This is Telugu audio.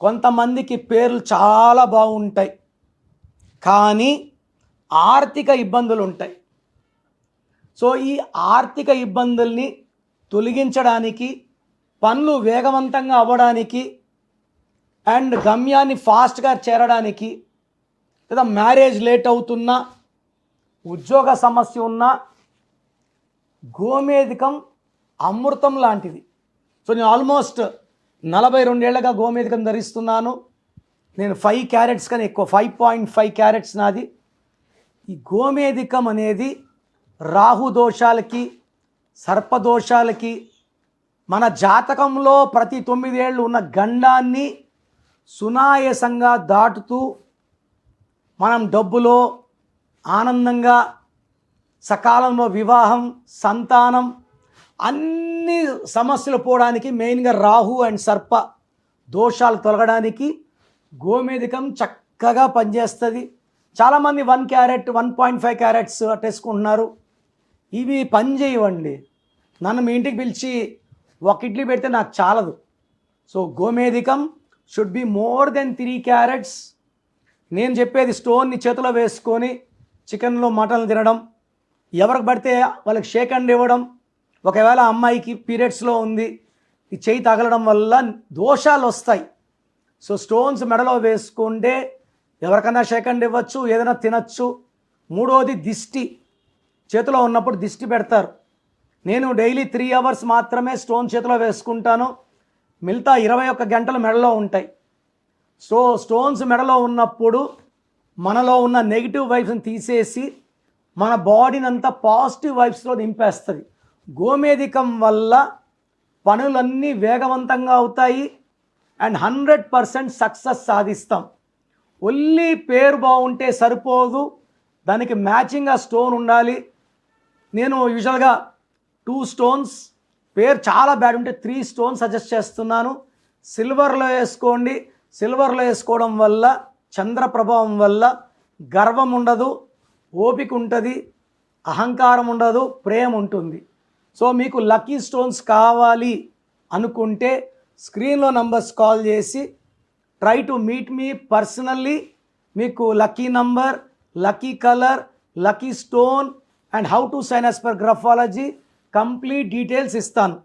కొంతమందికి పేర్లు చాలా బాగుంటాయి, కానీ ఆర్థిక ఇబ్బందులు ఉంటాయి. సో ఈ ఆర్థిక ఇబ్బందుల్ని తొలగించడానికి, పనులు వేగవంతంగా అవ్వడానికి అండ్ గమ్యాన్ని ఫాస్ట్గా చేరడానికి, లేదా మ్యారేజ్ లేట్ అవుతున్నా, ఉద్యోగ సమస్య ఉన్నా గోమేధికం అమృతం లాంటిది. సో నేను ఆల్మోస్ట్ 42 ఏళ్ళగా గోమేధికం ధరిస్తున్నాను. నేను 5 క్యారెట్స్ కన్నా ఎక్కువ, 5.5 క్యారెట్స్ నాది. ఈ గోమేధికం అనేది రాహు దోషాలకి, సర్పదోషాలకి, మన జాతకంలో ప్రతి 9 ఏళ్ళు ఉన్న గండాన్ని సునాయాసంగా దాటుతూ మనం డబ్బులో, ఆనందంగా, సకాలంలో వివాహం, సంతానం, అన్ని సమస్యలు పోవడానికి మెయిన్గా రాహు అండ్ సర్ప దోషాలు తొలగడానికి గోమేధికం చక్కగా పనిచేస్తుంది. చాలామంది 1 క్యారెట్ 1.5 క్యారెట్స్ అట్టేసుకుంటున్నారు. ఇవి పని చేయవండి. నన్ను మీ ఇంటికి పిలిచి ఒక ఇడ్లీ పెడితే నాకు చాలదు. సో గోమేధికం should be more than 3 carats. నేను చెప్పేది స్టోన్ని చేతిలో వేసుకొని చికెన్లో మటన్లు తినడం, ఎవరికి పడితే వాళ్ళకి షేక్ హ్యాండ్ ఇవ్వడం, ఒకవేళ అమ్మాయికి పీరియడ్స్లో ఉంది ఈ చేయి తగలడం వల్ల దోషాలు వస్తాయి. సో స్టోన్స్ మెడలో వేసుకుంటే ఎవరికైనా షేక్ హ్యాండ్ ఇవ్వచ్చు, ఏదైనా తినచ్చు. మూడోది దిష్టి, చేతిలో ఉన్నప్పుడు దిష్టి పెడతారు. నేను డైలీ 3 అవర్స్ మాత్రమే స్టోన్ చేతిలో వేసుకుంటాను, మిగతా 21 గంటలు మెడలో ఉంటాయి. సో స్టోన్స్ మెడలో ఉన్నప్పుడు మనలో ఉన్న నెగిటివ్ వైబ్స్ని తీసేసి మన బాడీని అంతా పాజిటివ్ వైబ్స్లో నింపేస్తుంది. గోమేధికం వల్ల పనులన్నీ వేగవంతంగా అవుతాయి అండ్ 100% సక్సెస్ సాధిస్తాం. ఓన్లీ పేరు బాగుంటే సరిపోదు, దానికి మ్యాచింగ్గా స్టోన్ ఉండాలి. నేను యూజువల్గా 2 స్టోన్స్, పేరు చాలా బ్యాడ్ ఉంటే 3 స్టోన్స్ సజెస్ట్ చేస్తున్నాను. సిల్వర్లో వేసుకోండి. సిల్వర్లో వేసుకోవడం వల్ల, చంద్ర ప్రభావం వల్ల గర్వం ఉండదు, ఓపిక ఉంటుంది, అహంకారం ఉండదు, ప్రేమ ఉంటుంది. సో మీకు లక్కీ స్టోన్స్ కావాలి అనుకుంటే స్క్రీన్లో నంబర్స్ కాల్ చేసి try to meet me personally. మీకు lucky number, lucky colour, lucky stone and how to sign as per graphology complete details ఇస్తాను.